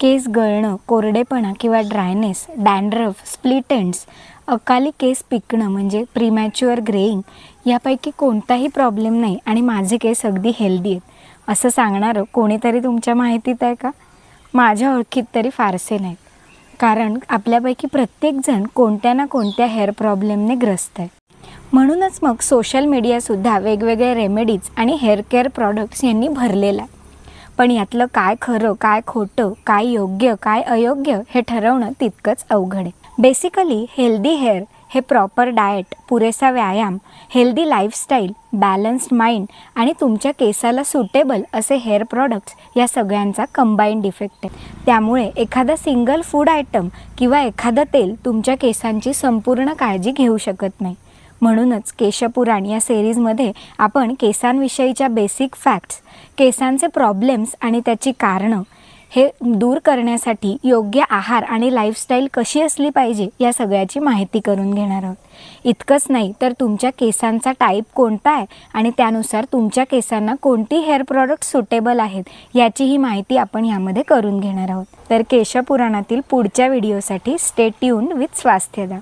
केस गळणं, कोरडेपणा किंवा dryness, dandruff, split ends, अकाली केस पिकणं म्हणजे premature greying यापैकी कोणताही प्रॉब्लेम नाही आणि माझे केस अगदी हेल्दी आहेत असं सांगणारं कोणीतरी तुमच्या माहितीत आहे का? माझ्या ओळखीत तरी फारसे नाहीत. कारण आपल्यापैकी प्रत्येकजण कोणत्या ना कोणत्या हेअर प्रॉब्लेमने ग्रस्त आहे. म्हणूनच मग सोशल मीडियासुद्धा वेगवेगळे रेमेडीज आणि हेअर केअर प्रॉडक्ट्स यांनी भरलेला आहे. पण यातलं काय खरं, काय खोटं, काय योग्य, काय अयोग्य हे ठरवणं तितकंच अवघड आहे. बेसिकली हेल्दी हेअर हे प्रॉपर डाएट, पुरेसा व्यायाम, हेल्दी लाईफस्टाईल, बॅलन्स्ड माइंड आणि तुमच्या केसाला सुटेबल असे हेअर प्रॉडक्ट्स या सगळ्यांचा कंबाईंड इफेक्ट आहे. त्यामुळे एखादा सिंगल फूड आयटम किंवा एखादं तेल तुमच्या केसांची संपूर्ण काळजी घेऊ शकत नाही. म्हणूनच केशपुराण या सिरीजमध्ये आपण केसांविषयीच्या बेसिक फॅक्ट्स, केसांचे प्रॉब्लेम्स आणि त्याची कारणं हे दूर करण्यासाठी योग्य आहार आणि लाईफस्टाईल कशी असली पाहिजे या सगळ्याची माहिती करून घेणार आहोत. इतकंच नाही तर तुमच्या केसांचा टाईप कोणता आहे आणि त्यानुसार तुमच्या केसांना कोणती हेअर प्रॉडक्ट सुटेबल आहेत याचीही माहिती आपण यामध्ये करून घेणार आहोत. तर केशपुराणातील पुढच्या व्हिडिओसाठी स्टे ट्यून्ड विथ स्वास्थ्यदा.